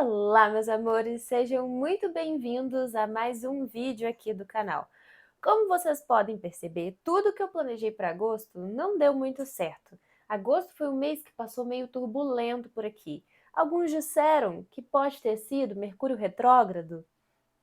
Olá, meus amores, sejam muito bem-vindos a mais um vídeo aqui do canal. Como vocês podem perceber, tudo que eu planejei para agosto não deu muito certo. Agosto foi um mês que passou meio turbulento por aqui. Alguns disseram que pode ter sido Mercúrio retrógrado.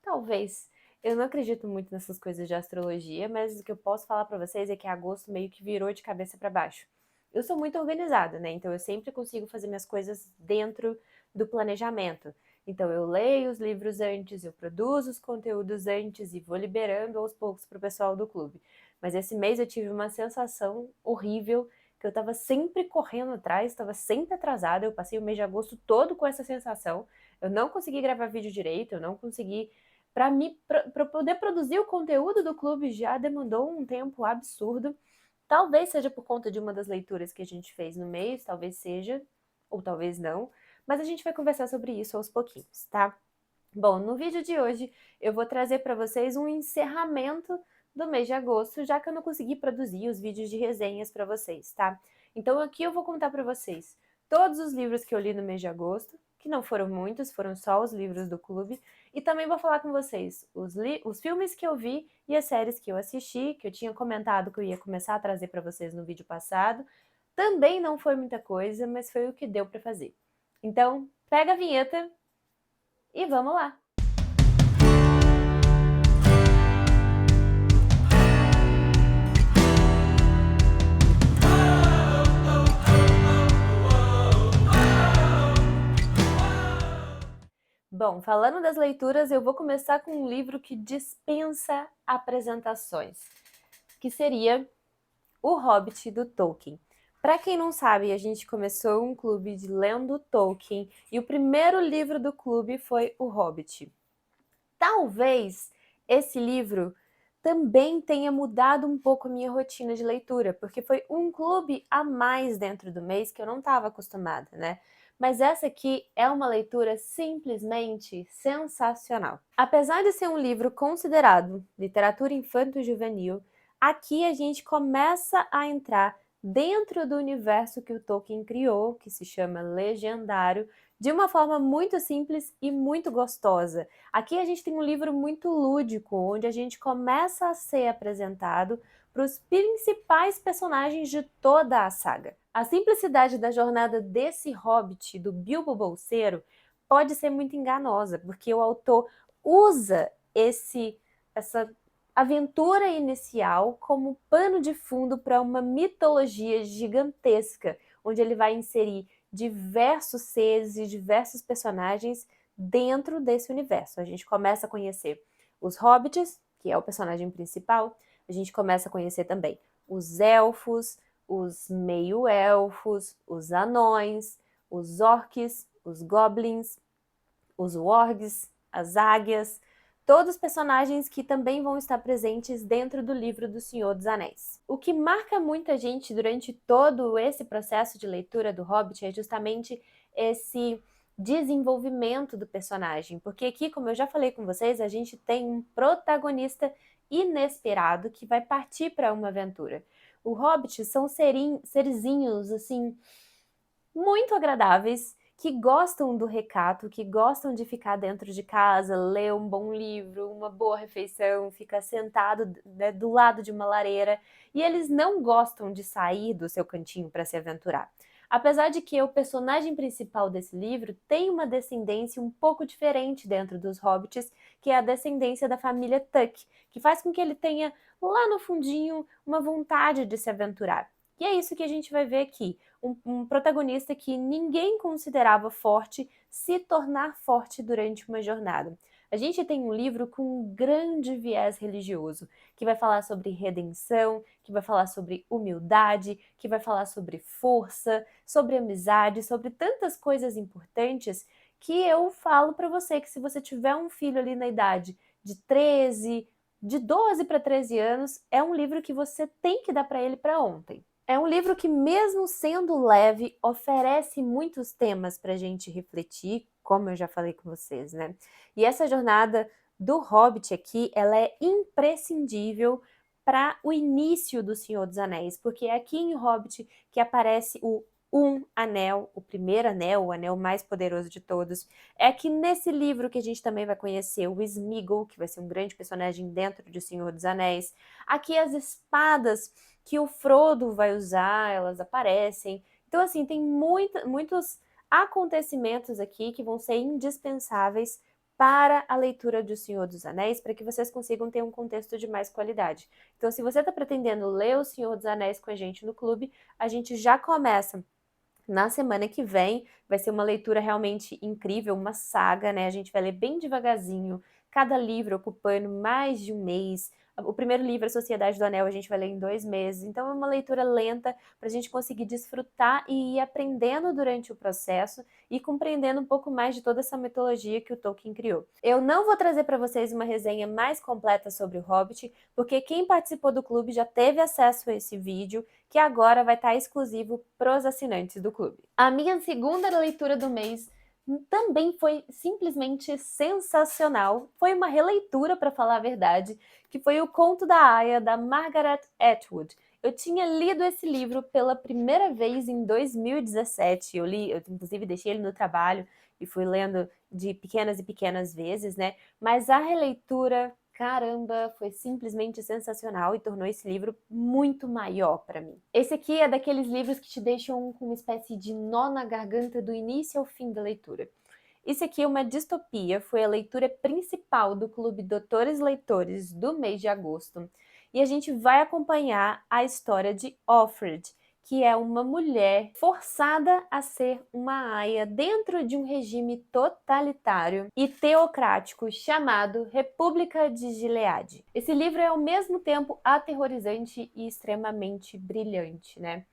Talvez. Eu não acredito muito nessas coisas de astrologia, mas o que eu posso falar para vocês é que agosto meio que virou de cabeça para baixo. Eu sou muito organizada, né? Então eu sempre consigo fazer minhas coisas dentro do planejamento. Então eu leio os livros antes, eu produzo os conteúdos antes e vou liberando aos poucos para o pessoal do clube. Mas esse mês eu tive uma sensação horrível, que eu estava sempre correndo atrás, estava sempre atrasada. Eu passei o mês de agosto todo com essa sensação. Eu não consegui gravar vídeo direito, eu não consegui para poder produzir o conteúdo do clube já demandou um tempo absurdo. Talvez seja por conta de uma das leituras que a gente fez no mês, talvez seja, ou talvez não, mas a gente vai conversar sobre isso aos pouquinhos, tá? Bom, no vídeo de hoje eu vou trazer para vocês um encerramento do mês de agosto, já que eu não consegui produzir os vídeos de resenhas para vocês, tá? Então aqui eu vou contar para vocês todos os livros que eu li no mês de agosto, que não foram muitos, foram só os livros do clube, e também vou falar com vocês os filmes que eu vi e as séries que eu assisti, que eu tinha comentado que eu ia começar a trazer para vocês no vídeo passado. Também não foi muita coisa, mas foi o que deu para fazer. Então, pega a vinheta e vamos lá! Bom, falando das leituras, eu vou começar com um livro que dispensa apresentações, que seria O Hobbit, do Tolkien. Para quem não sabe, a gente começou um clube de lendo Tolkien e o primeiro livro do clube foi O Hobbit. Talvez esse livro também tenha mudado um pouco a minha rotina de leitura, porque foi um clube a mais dentro do mês que eu não estava acostumada, né? Mas essa aqui é uma leitura simplesmente sensacional. Apesar de ser um livro considerado literatura infanto-juvenil, aqui a gente começa a entrar dentro do universo que o Tolkien criou, que se chama Legendário, de uma forma muito simples e muito gostosa. Aqui a gente tem um livro muito lúdico, onde a gente começa a ser apresentado para os principais personagens de toda a saga. A simplicidade da jornada desse hobbit, do Bilbo Bolseiro, pode ser muito enganosa, porque o autor usa essa aventura inicial como pano de fundo para uma mitologia gigantesca, onde ele vai inserir diversos seres e diversos personagens dentro desse universo. A gente começa a conhecer os hobbits, que é o personagem principal, a gente começa a conhecer também os elfos, os meio-elfos, os anões, os orcs, os goblins, os wargs, as águias, todos personagens que também vão estar presentes dentro do livro do Senhor dos Anéis. O que marca muita gente durante todo esse processo de leitura do Hobbit é justamente esse desenvolvimento do personagem, porque aqui, como eu já falei com vocês, a gente tem um protagonista inesperado que vai partir para uma aventura. O Hobbit são serizinhos, assim, muito agradáveis, que gostam do recato, que gostam de ficar dentro de casa, ler um bom livro, uma boa refeição, ficar sentado, né, do lado de uma lareira, e eles não gostam de sair do seu cantinho para se aventurar. Apesar de que o personagem principal desse livro tem uma descendência um pouco diferente dentro dos hobbits, que é a descendência da família Tuck, que faz com que ele tenha lá no fundinho uma vontade de se aventurar. E é isso que a gente vai ver aqui. Um protagonista que ninguém considerava forte se tornar forte durante uma jornada. A gente tem um livro com um grande viés religioso, que vai falar sobre redenção, que vai falar sobre humildade, que vai falar sobre força, sobre amizade, sobre tantas coisas importantes que eu falo para você que se você tiver um filho ali na idade de 13, de 12 para 13 anos, é um livro que você tem que dar para ele para ontem. É um livro que, mesmo sendo leve, oferece muitos temas para a gente refletir, como eu já falei com vocês, né? E essa jornada do Hobbit aqui, ela é imprescindível para o início do Senhor dos Anéis, porque é aqui em Hobbit que aparece o um anel, o primeiro anel, o anel mais poderoso de todos. É que nesse livro que a gente também vai conhecer o Sméagol, que vai ser um grande personagem dentro de O Senhor dos Anéis. Aqui as espadas que o Frodo vai usar, elas aparecem. Então, assim, tem muitos acontecimentos aqui que vão ser indispensáveis para a leitura de O Senhor dos Anéis, para que vocês consigam ter um contexto de mais qualidade. Então, se você está pretendendo ler O Senhor dos Anéis com a gente no clube, a gente já começa na semana que vem. Vai ser uma leitura realmente incrível, uma saga, né? A gente vai ler bem devagarzinho, cada livro ocupando mais de um mês. O primeiro livro, A Sociedade do Anel, a gente vai ler em 2 meses. Então é uma leitura lenta para a gente conseguir desfrutar e ir aprendendo durante o processo e compreendendo um pouco mais de toda essa mitologia que o Tolkien criou. Eu não vou trazer para vocês uma resenha mais completa sobre o Hobbit, porque quem participou do clube já teve acesso a esse vídeo, que agora vai estar exclusivo para os assinantes do clube. A minha segunda leitura do mês também foi simplesmente sensacional. Foi uma releitura, para falar a verdade, que foi O Conto da Aia, da Margaret Atwood. Eu tinha lido esse livro pela primeira vez em 2017. Eu inclusive deixei ele no trabalho e fui lendo de pequenas e pequenas vezes, né? Mas a releitura, caramba, foi simplesmente sensacional e tornou esse livro muito maior para mim. Esse aqui é daqueles livros que te deixam com uma espécie de nó na garganta do início ao fim da leitura. Isso aqui é uma distopia, foi a leitura principal do Clube Doutores Leitores do mês de agosto. E a gente vai acompanhar a história de Offred, que é uma mulher forçada a ser uma aia dentro de um regime totalitário e teocrático chamado República de Gilead. Esse livro é ao mesmo tempo aterrorizante e extremamente brilhante, né?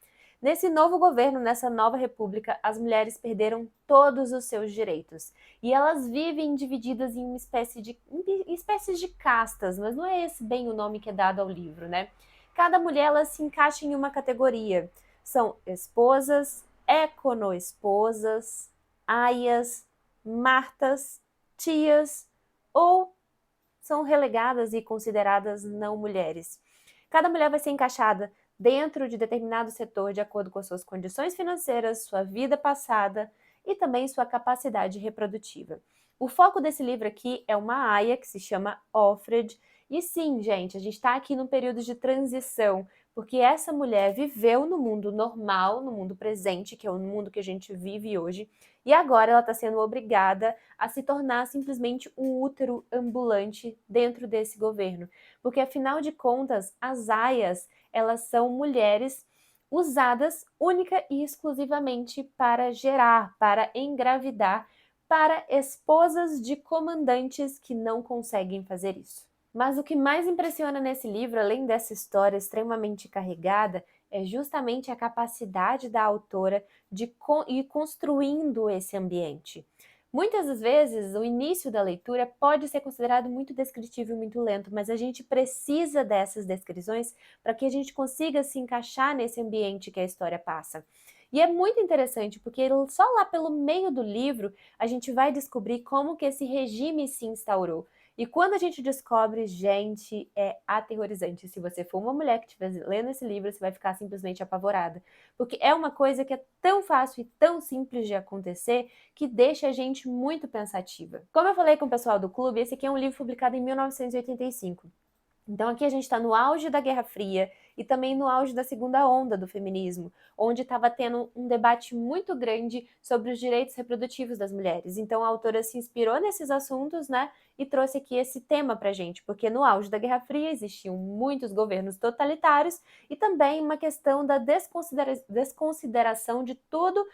Nesse novo governo, nessa nova república, as mulheres perderam todos os seus direitos. E elas vivem divididas em espécies de castas, mas não é esse bem o nome que é dado ao livro, né? Cada mulher ela se encaixa em uma categoria. São esposas, econo-esposas, aias, martas, tias ou são relegadas e consideradas não mulheres. Cada mulher vai ser encaixada dentro de determinado setor de acordo com as suas condições financeiras, sua vida passada e também sua capacidade reprodutiva. O foco desse livro aqui é uma aia que se chama Offred. E sim, gente, a gente está aqui num período de transição, porque essa mulher viveu no mundo normal, no mundo presente, que é o mundo que a gente vive hoje, e agora ela está sendo obrigada a se tornar simplesmente um útero ambulante dentro desse governo. Porque, afinal de contas, as aias, elas são mulheres usadas única e exclusivamente para gerar, para engravidar, para esposas de comandantes que não conseguem fazer isso. Mas o que mais impressiona nesse livro, além dessa história extremamente carregada, é justamente a capacidade da autora de ir construindo esse ambiente. Muitas das vezes, o início da leitura pode ser considerado muito descritivo e muito lento, mas a gente precisa dessas descrições para que a gente consiga se encaixar nesse ambiente que a história passa. E é muito interessante, porque só lá pelo meio do livro a gente vai descobrir como que esse regime se instaurou. E quando a gente descobre, gente, é aterrorizante. Se você for uma mulher que estiver lendo esse livro, você vai ficar simplesmente apavorada. Porque é uma coisa que é tão fácil e tão simples de acontecer que deixa a gente muito pensativa. Como eu falei com o pessoal do clube, esse aqui é um livro publicado em 1985. Então aqui a gente está no auge da Guerra Fria e também no auge da segunda onda do feminismo, onde estava tendo um debate muito grande sobre os direitos reprodutivos das mulheres. Então a autora se inspirou nesses assuntos, né, e trouxe aqui esse tema pra gente, porque no auge da Guerra Fria existiam muitos governos totalitários e também uma questão da desconsideração de tudo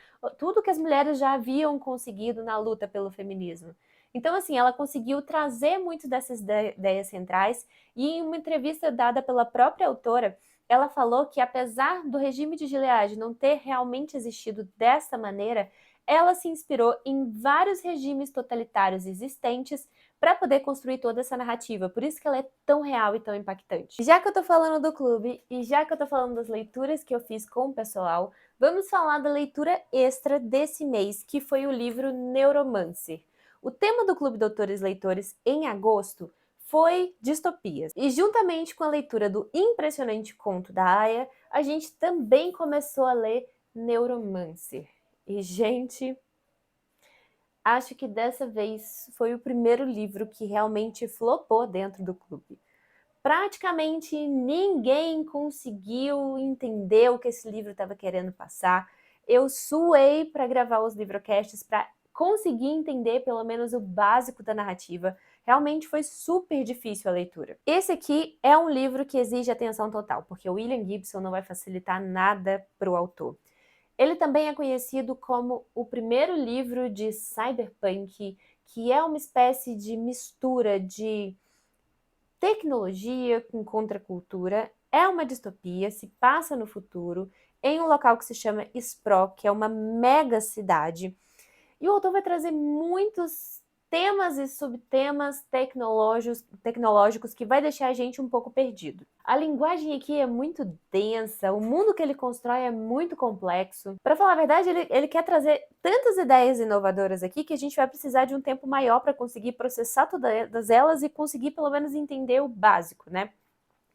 que as mulheres já haviam conseguido na luta pelo feminismo. Então, assim, ela conseguiu trazer muito dessas ideias centrais e em uma entrevista dada pela própria autora, ela falou que apesar do regime de Gilead não ter realmente existido dessa maneira, ela se inspirou em vários regimes totalitários existentes para poder construir toda essa narrativa. Por isso que ela é tão real e tão impactante. Já que eu tô falando do clube e já que eu tô falando das leituras que eu fiz com o pessoal, vamos falar da leitura extra desse mês, que foi o livro Neuromancer. O tema do Clube Doutores Leitores em agosto foi distopias. E juntamente com a leitura do impressionante conto da Aya, a gente também começou a ler Neuromancer. E, gente, acho que dessa vez foi o primeiro livro que realmente flopou dentro do clube. Praticamente ninguém conseguiu entender o que esse livro estava querendo passar. Eu suei para gravar os livrocasts para conseguir entender pelo menos o básico da narrativa. Realmente foi super difícil a leitura. Esse aqui é um livro que exige atenção total, porque o William Gibson não vai facilitar nada para o autor. Ele também é conhecido como o primeiro livro de cyberpunk, que é uma espécie de mistura de tecnologia com contracultura. É uma distopia, se passa no futuro, em um local que se chama Sprok, que é uma mega cidade. E o autor vai trazer muitos temas e subtemas tecnológicos que vai deixar a gente um pouco perdido. A linguagem aqui é muito densa, o mundo que ele constrói é muito complexo. Para falar a verdade, ele quer trazer tantas ideias inovadoras aqui que a gente vai precisar de um tempo maior para conseguir processar todas elas e conseguir pelo menos entender o básico, né?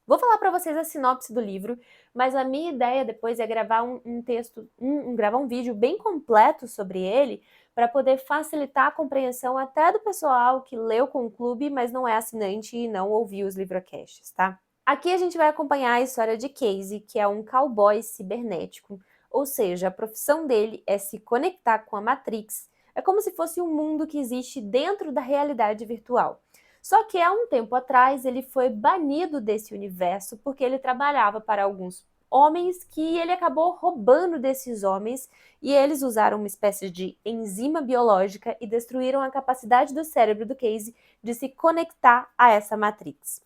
Vou falar para vocês a sinopse do livro, mas a minha ideia depois é gravar um texto, gravar um vídeo bem completo sobre ele, para poder facilitar a compreensão até do pessoal que leu com o clube, mas não é assinante e não ouviu os livrocasts, tá? Aqui a gente vai acompanhar a história de Casey, que é um cowboy cibernético, ou seja, a profissão dele é se conectar com a Matrix. É como se fosse um mundo que existe dentro da realidade virtual. Só que há um tempo atrás ele foi banido desse universo porque ele trabalhava para alguns homens que ele acabou roubando desses homens e eles usaram uma espécie de enzima biológica e destruíram a capacidade do cérebro do Casey de se conectar a essa Matrix.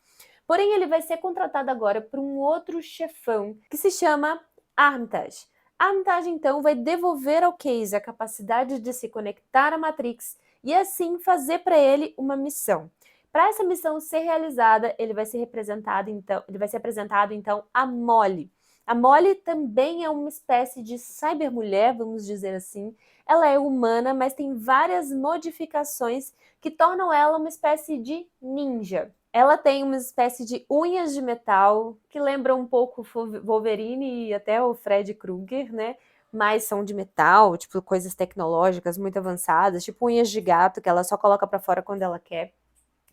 Porém, ele vai ser contratado agora por um outro chefão que se chama Armitage. Armitage, então, vai devolver ao Casey a capacidade de se conectar à Matrix e assim fazer para ele uma missão. Para essa missão ser realizada, ele vai ser apresentado então a Molly. A Molly também é uma espécie de cybermulher, vamos dizer assim. Ela é humana, mas tem várias modificações que tornam ela uma espécie de ninja. Ela tem uma espécie de unhas de metal que lembram um pouco o Wolverine e até o Fred Krueger, né? Mas são de metal, tipo coisas tecnológicas muito avançadas, tipo unhas de gato que ela só coloca para fora quando ela quer.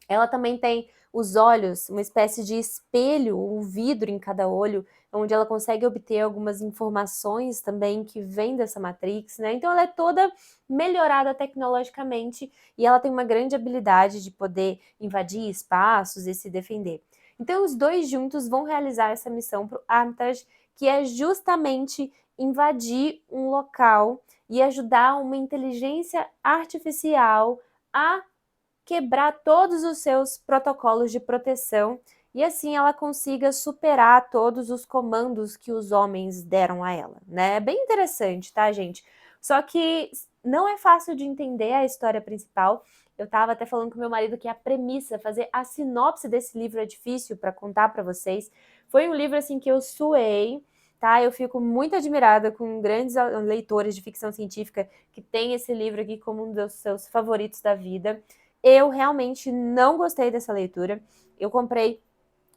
Ela também tem os olhos, uma espécie de espelho, um vidro em cada olho, onde ela consegue obter algumas informações também que vêm dessa Matrix, né? Então ela é toda melhorada tecnologicamente e ela tem uma grande habilidade de poder invadir espaços e se defender. Então os dois juntos vão realizar essa missão para o Armitage, que é justamente invadir um local e ajudar uma inteligência artificial a quebrar todos os seus protocolos de proteção e assim ela consiga superar todos os comandos que os homens deram a ela, né? É bem interessante, tá, gente? Só que não é fácil de entender a história principal. Eu tava até falando com meu marido que a premissa, fazer a sinopse desse livro é difícil para contar para vocês. Foi um livro assim que eu suei, tá? Eu fico muito admirada com grandes leitores de ficção científica que têm esse livro aqui como um dos seus favoritos da vida. Eu realmente não gostei dessa leitura. Eu comprei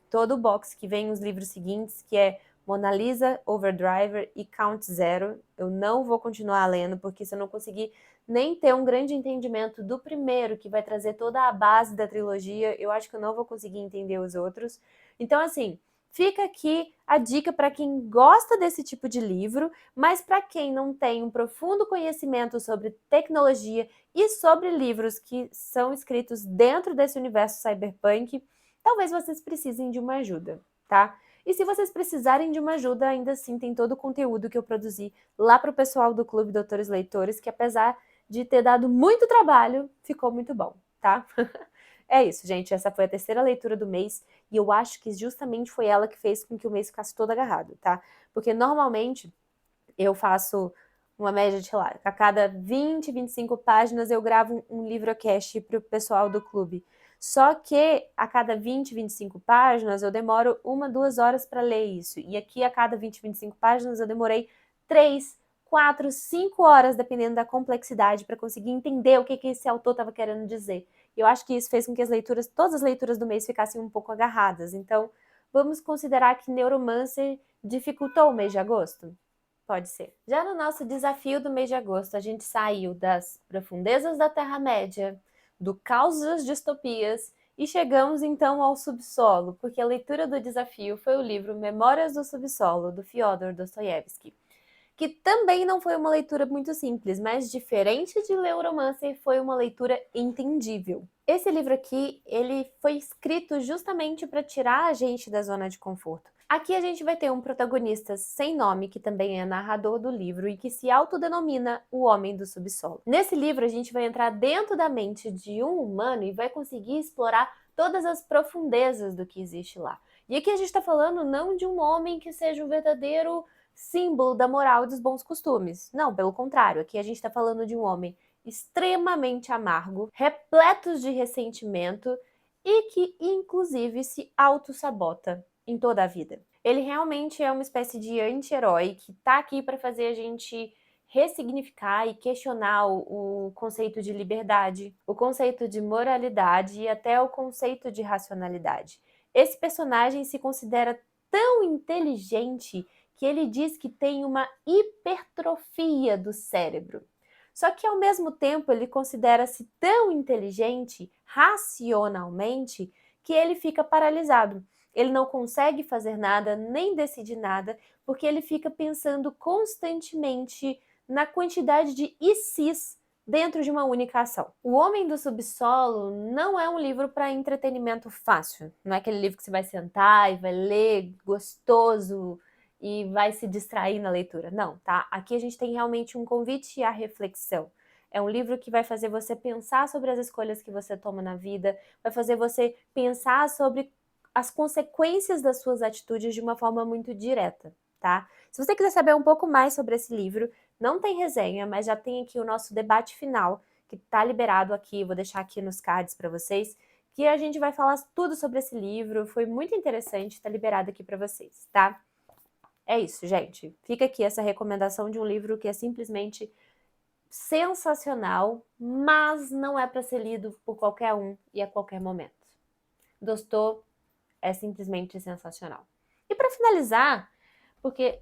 todo o box que vem os livros seguintes, que é Mona Lisa, Overdriver e Count Zero. Eu não vou continuar lendo, porque se eu não conseguir nem ter um grande entendimento do primeiro, que vai trazer toda a base da trilogia, eu acho que eu não vou conseguir entender os outros. Então, assim, fica aqui a dica para quem gosta desse tipo de livro, mas para quem não tem um profundo conhecimento sobre tecnologia e sobre livros que são escritos dentro desse universo cyberpunk, talvez vocês precisem de uma ajuda, tá? E se vocês precisarem de uma ajuda, ainda assim tem todo o conteúdo que eu produzi lá para o pessoal do Clube Doutores Leitores, que apesar de ter dado muito trabalho, ficou muito bom, tá? É isso, gente. Essa foi a terceira leitura do mês e eu acho que justamente foi ela que fez com que o mês ficasse todo agarrado, tá? Porque normalmente eu faço uma média de, sei lá, a cada 20, 25 páginas eu gravo um livrocast para o pessoal do clube. Só que a cada 20, 25 páginas eu demoro 1, 2 horas para ler isso. E aqui a cada 20, 25 páginas eu demorei 3, 4, 5 horas, dependendo da complexidade, para conseguir entender o que esse autor estava querendo dizer. E eu acho que isso fez com que todas as leituras do mês ficassem um pouco agarradas. Então, vamos considerar que Neuromancer dificultou o mês de agosto? Pode ser. Já no nosso desafio do mês de agosto, a gente saiu das profundezas da Terra-média, do caos das distopias e chegamos então ao subsolo, porque a leitura do desafio foi o livro Memórias do Subsolo, do Fyodor Dostoiévski, que também não foi uma leitura muito simples, mas diferente de Neuromancer, foi uma leitura entendível. Esse livro aqui, ele foi escrito justamente para tirar a gente da zona de conforto. Aqui a gente vai ter um protagonista sem nome, que também é narrador do livro e que se autodenomina o Homem do Subsolo. Nesse livro, a gente vai entrar dentro da mente de um humano e vai conseguir explorar todas as profundezas do que existe lá. E aqui a gente está falando não de um homem que seja um verdadeiro símbolo da moral e dos bons costumes. Não, pelo contrário, aqui a gente está falando de um homem extremamente amargo, repleto de ressentimento e que, inclusive, se auto-sabota em toda a vida. Ele realmente é uma espécie de anti-herói que tá aqui para fazer a gente ressignificar e questionar o conceito de liberdade, o conceito de moralidade e até o conceito de racionalidade. Esse personagem se considera tão inteligente que ele diz que tem uma hipertrofia do cérebro. Só que, ao mesmo tempo, ele considera-se tão inteligente, racionalmente, que ele fica paralisado. Ele não consegue fazer nada, nem decidir nada, porque ele fica pensando constantemente na quantidade de ICs dentro de uma única ação. O Homem do Subsolo não é um livro para entretenimento fácil. Não é aquele livro que você vai sentar e vai ler gostoso e vai se distrair na leitura. Não, tá? Aqui a gente tem realmente um convite à reflexão. É um livro que vai fazer você pensar sobre as escolhas que você toma na vida, vai fazer você pensar sobre as consequências das suas atitudes de uma forma muito direta, tá? Se você quiser saber um pouco mais sobre esse livro, não tem resenha, mas já tem aqui o nosso debate final, que tá liberado aqui, vou deixar aqui nos cards para vocês, que a gente vai falar tudo sobre esse livro, foi muito interessante, tá liberado aqui para vocês, tá? É isso, gente. Fica aqui essa recomendação de um livro que é simplesmente sensacional, mas não é para ser lido por qualquer um e a qualquer momento. Gostou? É simplesmente sensacional. E para finalizar, porque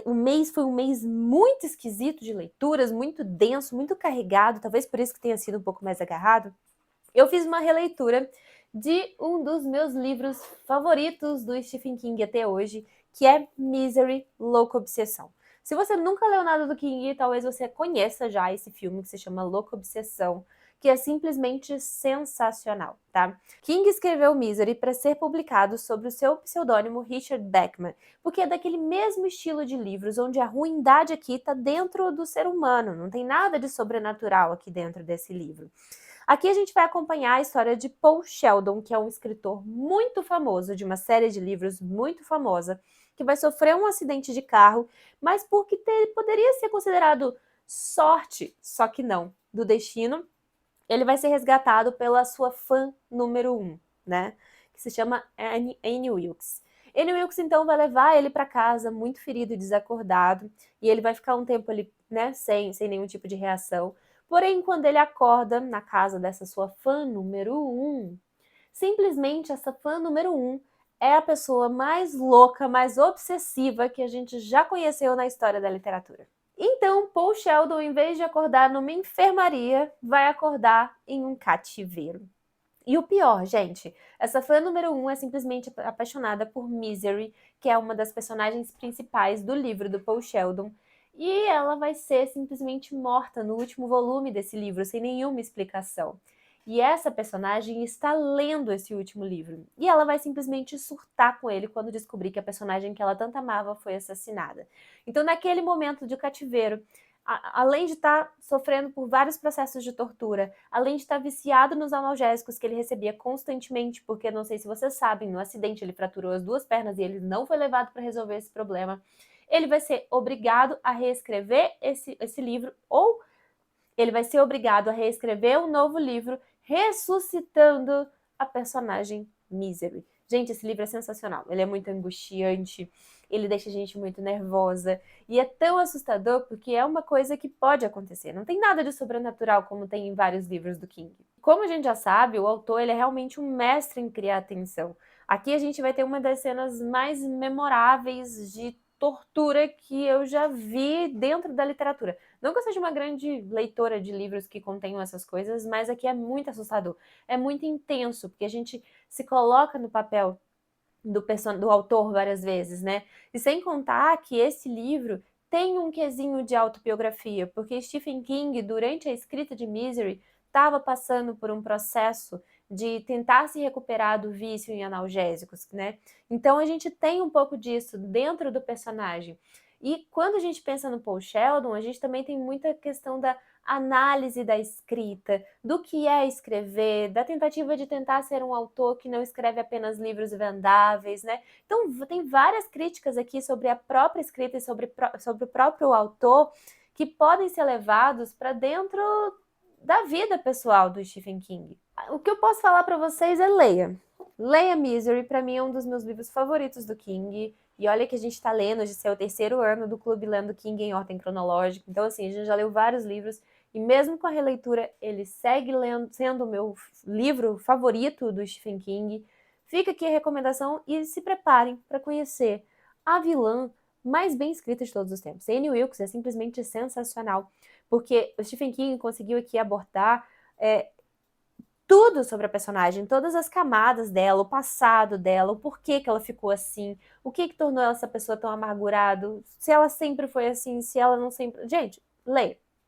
o mês foi um mês muito esquisito de leituras, muito denso, muito carregado, talvez por isso que tenha sido um pouco mais agarrado, eu fiz uma releitura de um dos meus livros favoritos do Stephen King até hoje, que é Misery, Louca Obsessão. Se você nunca leu nada do King, talvez você conheça já esse filme que se chama Louca Obsessão, que é simplesmente sensacional, tá? King escreveu Misery para ser publicado sob o seu pseudônimo Richard Bachman, porque é daquele mesmo estilo de livros onde a ruindade aqui está dentro do ser humano, não tem nada de sobrenatural aqui dentro desse livro. Aqui a gente vai acompanhar a história de Paul Sheldon, que é um escritor muito famoso, de uma série de livros muito famosa, que vai sofrer um acidente de carro, mas porque poderia ser considerado sorte, só que não, do destino, ele vai ser resgatado pela sua fã número 1, né? Que se chama Annie Wilkes. Annie Wilkes, então, vai levar ele para casa, muito ferido e desacordado, e ele vai ficar um tempo ali, né, sem nenhum tipo de reação. Porém, quando ele acorda na casa dessa sua fã número 1, simplesmente essa fã número 1 é a pessoa mais louca, mais obsessiva que a gente já conheceu na história da literatura. Então, Paul Sheldon, em vez de acordar numa enfermaria, vai acordar em um cativeiro. E o pior, gente, essa fã número 1 é simplesmente apaixonada por Misery, que é uma das personagens principais do livro do Paul Sheldon, e ela vai ser simplesmente morta no último volume desse livro, sem nenhuma explicação. E essa personagem está lendo esse último livro. E ela vai simplesmente surtar com ele quando descobrir que a personagem que ela tanto amava foi assassinada. Então, naquele momento de cativeiro, além de estar sofrendo por vários processos de tortura, além de estar viciado nos analgésicos que ele recebia constantemente, porque não sei se vocês sabem, no acidente ele fraturou as 2 pernas e ele não foi levado para resolver esse problema, ele vai ser obrigado a reescrever esse livro, ou ele vai ser obrigado a reescrever um novo livro, ressuscitando a personagem Misery. Gente, esse livro é sensacional, ele é muito angustiante, ele deixa a gente muito nervosa, e é tão assustador porque é uma coisa que pode acontecer. Não tem nada de sobrenatural como tem em vários livros do King. Como a gente já sabe, o autor ele é realmente um mestre em criar tensão. Aqui a gente vai ter uma das cenas mais memoráveis de tortura que eu já vi dentro da literatura. Não que eu seja uma grande leitora de livros que contenham essas coisas, mas aqui é muito assustador. É muito intenso, porque a gente se coloca no papel do autor várias vezes, né? E sem contar que esse livro tem um quesinho de autobiografia, porque Stephen King, durante a escrita de Misery, estava passando por um processo de tentar se recuperar do vício em analgésicos, né? Então a gente tem um pouco disso dentro do personagem. E quando a gente pensa no Paul Sheldon, a gente também tem muita questão da análise da escrita, do que é escrever, da tentativa de tentar ser um autor que não escreve apenas livros vendáveis, né? Então, tem várias críticas aqui sobre a própria escrita e sobre o próprio autor que podem ser levados para dentro da vida pessoal do Stephen King. O que eu posso falar para vocês é leia. Leia Misery, para mim é um dos meus livros favoritos do King. E olha que a gente está lendo, esse é o terceiro ano do Clube Lendo King em ordem cronológica. Então, assim, a gente já leu vários livros. E mesmo com a releitura, ele segue sendo o meu livro favorito do Stephen King. Fica aqui a recomendação e se preparem para conhecer a vilã mais bem escrita de todos os tempos. Annie Wilkes é simplesmente sensacional, porque o Stephen King conseguiu aqui abordar tudo sobre a personagem, todas as camadas dela, o passado dela, o porquê que ela ficou assim, o que tornou essa pessoa tão amargurada, se ela sempre foi assim, se ela não sempre... Gente,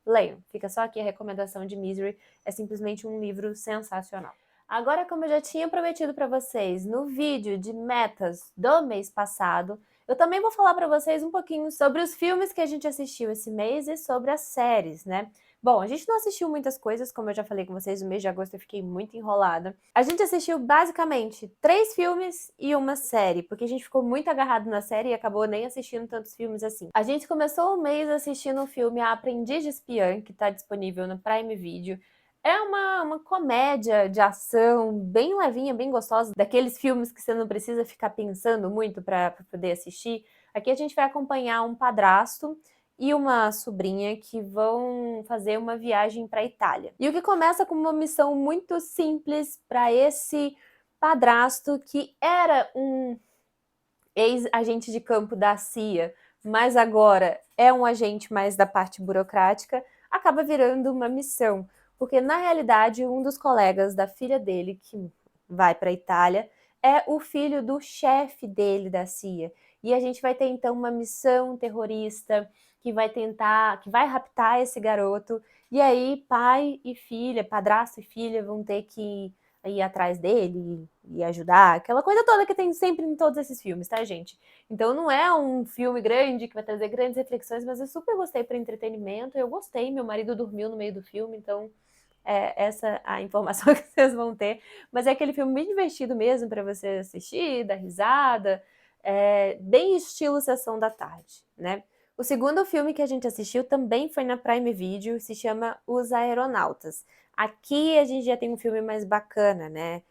leiam. Fica só aqui a recomendação de Misery, é simplesmente um livro sensacional. Agora, como eu já tinha prometido para vocês no vídeo de metas do mês passado, eu também vou falar para vocês um pouquinho sobre os filmes que a gente assistiu esse mês e sobre as séries, né? Bom, a gente não assistiu muitas coisas, como eu já falei com vocês, no mês de agosto eu fiquei muito enrolada. A gente assistiu basicamente 3 filmes e uma série, porque a gente ficou muito agarrado na série e acabou nem assistindo tantos filmes assim. A gente começou o mês assistindo o filme A Aprendiz de Espiã, que tá disponível no Prime Video. É uma comédia de ação bem levinha, bem gostosa, daqueles filmes que você não precisa ficar pensando muito para poder assistir. Aqui a gente vai acompanhar um padrasto e uma sobrinha que vão fazer uma viagem para a Itália. E o que começa com uma missão muito simples para esse padrasto que era um ex-agente de campo da CIA, mas agora é um agente mais da parte burocrática, acaba virando uma missão, porque na realidade um dos colegas da filha dele que vai para a Itália é o filho do chefe dele da CIA. E a gente vai ter então uma missão terrorista que vai raptar esse garoto, e aí pai e filha, padrasto e filha vão ter que ir atrás dele e ajudar, aquela coisa toda que tem sempre em todos esses filmes, tá, gente? Então não é um filme grande que vai trazer grandes reflexões, mas eu super gostei para entretenimento, eu gostei, meu marido dormiu no meio do filme, então essa a informação que vocês vão ter, mas é aquele filme bem divertido mesmo para você assistir, dar risada, bem estilo Sessão da Tarde, né? O segundo filme que a gente assistiu também foi na Prime Video, se chama Os Aeronautas. Aqui a gente já tem um filme mais bacana, né?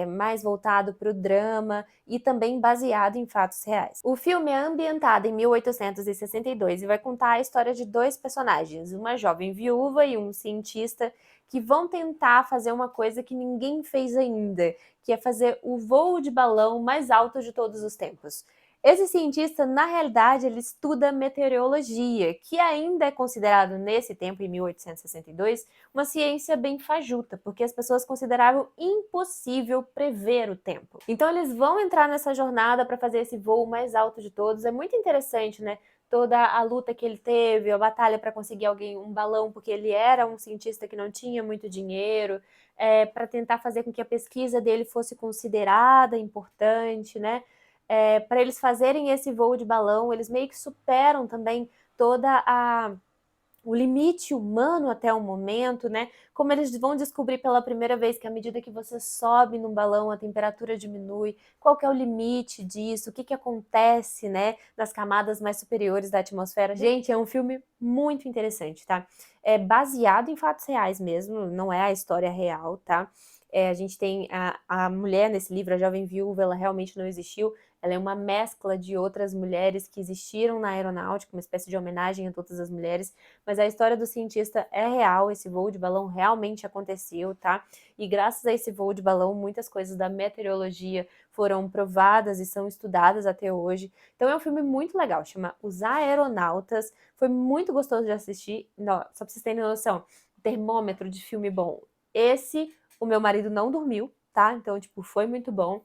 Mais voltado para o drama e também baseado em fatos reais. O filme é ambientado em 1862 e vai contar a história de 2 personagens, uma jovem viúva e um cientista que vão tentar fazer uma coisa que ninguém fez ainda, que é fazer o voo de balão mais alto de todos os tempos. Esse cientista, na realidade, ele estuda meteorologia, que ainda é considerado, nesse tempo, em 1862, uma ciência bem fajuta, porque as pessoas consideravam impossível prever o tempo. Então eles vão entrar nessa jornada para fazer esse voo mais alto de todos. É muito interessante, né? Toda a luta que ele teve, a batalha para conseguir um balão, porque ele era um cientista que não tinha muito dinheiro, para tentar fazer com que a pesquisa dele fosse considerada importante, né? Para eles fazerem esse voo de balão, eles meio que superam também o limite humano até o momento, né? Como eles vão descobrir pela primeira vez que à medida que você sobe num balão, a temperatura diminui, qual que é o limite disso, o que acontece, né, nas camadas mais superiores da atmosfera. Gente, é um filme muito interessante, tá? É baseado em fatos reais mesmo, não é a história real, tá? A gente tem a mulher nesse livro, a jovem viúva, ela realmente não existiu. Ela é uma mescla de outras mulheres que existiram na aeronáutica, uma espécie de homenagem a todas as mulheres, mas a história do cientista é real, esse voo de balão realmente aconteceu, tá? E graças a esse voo de balão, muitas coisas da meteorologia foram provadas e são estudadas até hoje. Então é um filme muito legal, chama Os Aeronautas, foi muito gostoso de assistir. Não, só pra vocês terem noção, termômetro de filme bom. Esse, o meu marido não dormiu, tá? Então, tipo, foi muito bom.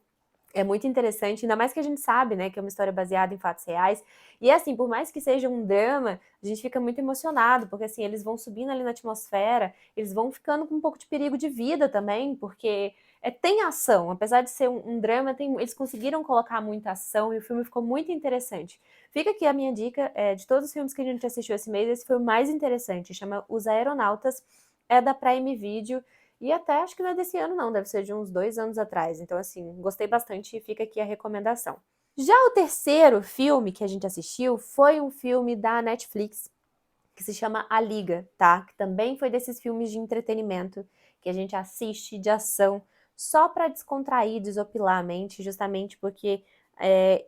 É muito interessante, ainda mais que a gente sabe, né, que é uma história baseada em fatos reais. E assim, por mais que seja um drama, a gente fica muito emocionado, porque assim, eles vão subindo ali na atmosfera, eles vão ficando com um pouco de perigo de vida também, porque tem ação, apesar de ser um drama, eles conseguiram colocar muita ação e o filme ficou muito interessante. Fica aqui a minha dica, de todos os filmes que a gente assistiu esse mês, esse foi o mais interessante, chama Os Aeronautas, é da Prime Video, e até acho que não é desse ano, não, deve ser de uns 2 anos atrás. Então, assim, gostei bastante e fica aqui a recomendação. Já o terceiro filme que a gente assistiu foi um filme da Netflix que se chama A Liga, tá? Que também foi desses filmes de entretenimento que a gente assiste de ação só para descontrair, desopilar a mente, justamente porque é,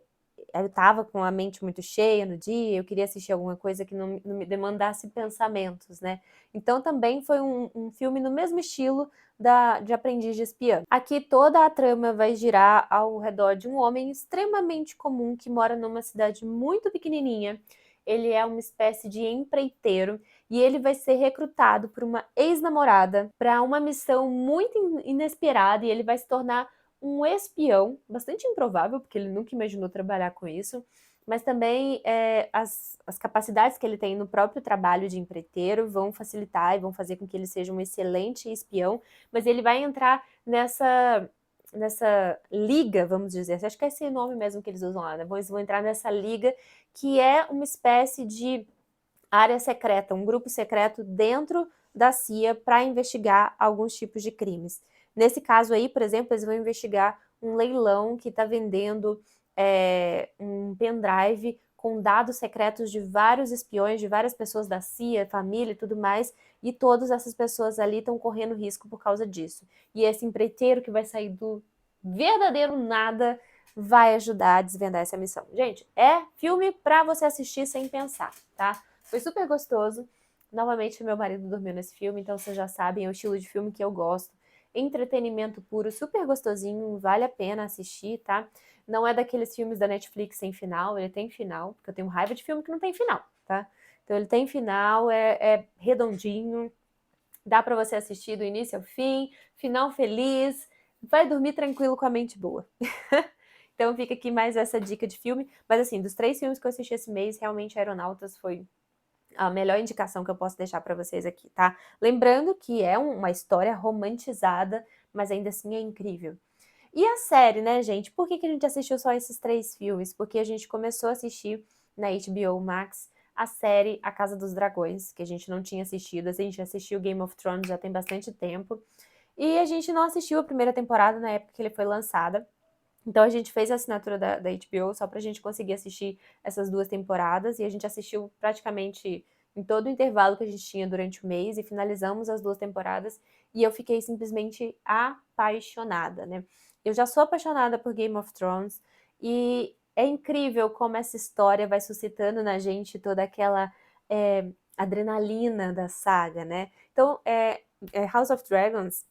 eu tava com a mente muito cheia no dia, eu queria assistir alguma coisa que não me demandasse pensamentos, né? Então também foi um filme no mesmo estilo de Aprendiz de Espiã. Aqui toda a trama vai girar ao redor de um homem extremamente comum que mora numa cidade muito pequenininha. Ele é uma espécie de empreiteiro e ele vai ser recrutado por uma ex-namorada para uma missão muito inesperada e ele vai se tornar um espião, bastante improvável, porque ele nunca imaginou trabalhar com isso, mas também as capacidades que ele tem no próprio trabalho de empreiteiro vão facilitar e vão fazer com que ele seja um excelente espião, mas ele vai entrar nessa liga, vamos dizer, acho que é esse nome mesmo que eles usam lá, né? Eles vão entrar nessa liga que é uma espécie de área secreta, um grupo secreto dentro da CIA para investigar alguns tipos de crimes. Nesse caso aí, por exemplo, eles vão investigar um leilão que está vendendo um pendrive com dados secretos de vários espiões, de várias pessoas da CIA, família e tudo mais, e todas essas pessoas ali estão correndo risco por causa disso. E esse empreiteiro que vai sair do verdadeiro nada vai ajudar a desvendar essa missão. Gente, é filme para você assistir sem pensar, tá? Foi super gostoso. Novamente, meu marido dormiu nesse filme, então vocês já sabem, é o estilo de filme que eu gosto. Entretenimento puro, super gostosinho, vale a pena assistir, tá? Não é daqueles filmes da Netflix sem final, ele tem final, porque eu tenho raiva de filme que não tem final, tá? Então ele tem final, é redondinho, dá pra você assistir do início ao fim, final feliz, vai dormir tranquilo com a mente boa. Então fica aqui mais essa dica de filme, mas assim, dos 3 filmes que eu assisti esse mês, realmente Aeronautas foi a melhor indicação que eu posso deixar para vocês aqui, tá? Lembrando que é uma história romantizada, mas ainda assim é incrível. E a série, né, gente? Por que a gente assistiu só esses 3 filmes? Porque a gente começou a assistir na HBO Max a série A Casa dos Dragões, que a gente não tinha assistido. A gente assistiu Game of Thrones já tem bastante tempo. E a gente não assistiu a primeira temporada na época que ele foi lançada. Então a gente fez a assinatura da HBO só pra gente conseguir assistir essas 2 temporadas e a gente assistiu praticamente em todo o intervalo que a gente tinha durante o mês e finalizamos as 2 temporadas e eu fiquei simplesmente apaixonada, né? Eu já sou apaixonada por Game of Thrones e é incrível como essa história vai suscitando na gente toda aquela adrenalina da saga, né? Então, House of Dragons,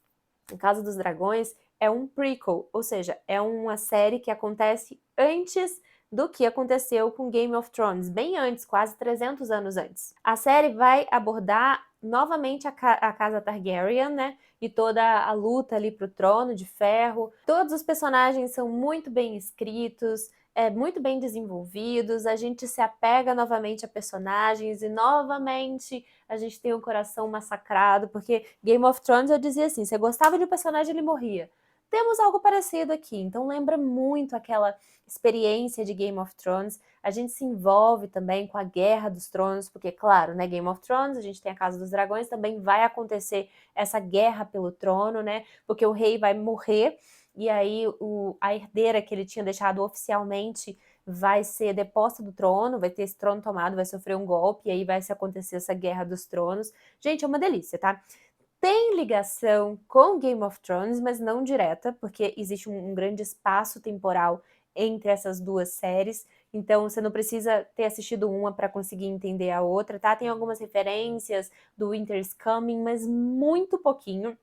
Casa dos Dragões, é um prequel, ou seja, é uma série que acontece antes do que aconteceu com Game of Thrones, bem antes, quase 300 anos antes. A série vai abordar novamente a Casa Targaryen, né? E toda a luta ali pro trono de ferro. Todos os personagens são muito bem escritos, muito bem desenvolvidos, a gente se apega novamente a personagens e novamente a gente tem o coração massacrado, porque Game of Thrones eu dizia assim, você gostava de um personagem, ele morria. Temos algo parecido aqui, então lembra muito aquela experiência de Game of Thrones. A gente se envolve também com a Guerra dos Tronos, porque, claro, né, Game of Thrones, a gente tem a Casa dos Dragões, também vai acontecer essa guerra pelo trono, né, porque o rei vai morrer, e aí a herdeira que ele tinha deixado oficialmente vai ser deposta do trono, vai ter esse trono tomado, vai sofrer um golpe, e aí vai se acontecer essa Guerra dos Tronos. Gente, é uma delícia, tá? Tem ligação com Game of Thrones, mas não direta, porque existe um grande espaço temporal entre essas duas séries, então você não precisa ter assistido uma para conseguir entender a outra, tá? Tem algumas referências do Winter is Coming, mas muito pouquinho.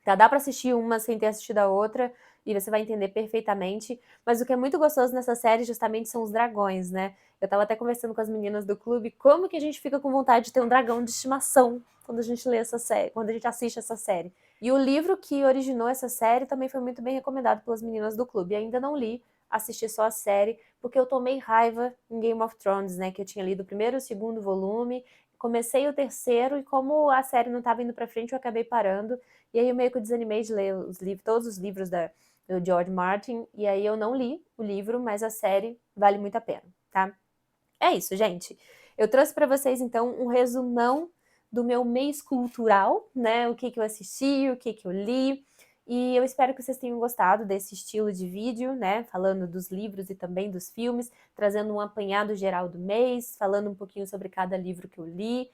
Tá? Dá para assistir uma sem ter assistido a outra e você vai entender perfeitamente. Mas o que é muito gostoso nessa série justamente são os dragões, né? Eu tava até conversando com as meninas do clube como que a gente fica com vontade de ter um dragão de estimação quando a gente lê essa série, quando a gente assiste essa série. E o livro que originou essa série também foi muito bem recomendado pelas meninas do clube. Ainda não li, assisti só a série, porque eu tomei raiva em Game of Thrones, né? Que eu tinha lido o primeiro e o segundo volume, comecei o terceiro e como a série não estava indo para frente, eu acabei parando. E aí eu meio que desanimei de ler os livros, todos os livros do George Martin, e aí eu não li o livro, mas a série vale muito a pena, tá? É isso, gente. Eu trouxe para vocês, então, um resumão do meu mês cultural, né? O que eu assisti, o que eu li. E eu espero que vocês tenham gostado desse estilo de vídeo, né? Falando dos livros e também dos filmes, trazendo um apanhado geral do mês, falando um pouquinho sobre cada livro que eu li.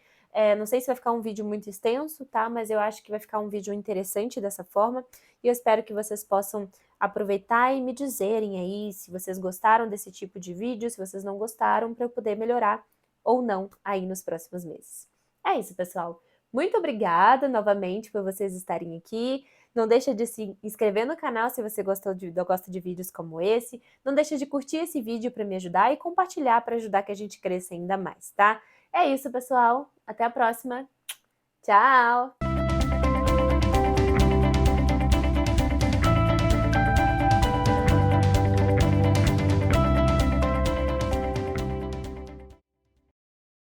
Não sei se vai ficar um vídeo muito extenso, tá? Mas eu acho que vai ficar um vídeo interessante dessa forma. E eu espero que vocês possam aproveitar e me dizerem aí se vocês gostaram desse tipo de vídeo, se vocês não gostaram, para eu poder melhorar ou não aí nos próximos meses. É isso, pessoal. Muito obrigada novamente por vocês estarem aqui. Não deixa de se inscrever no canal se você gosta de vídeos como esse. Não deixa de curtir esse vídeo para me ajudar e compartilhar para ajudar que a gente cresça ainda mais, tá? É isso, pessoal. Até a próxima. Tchau!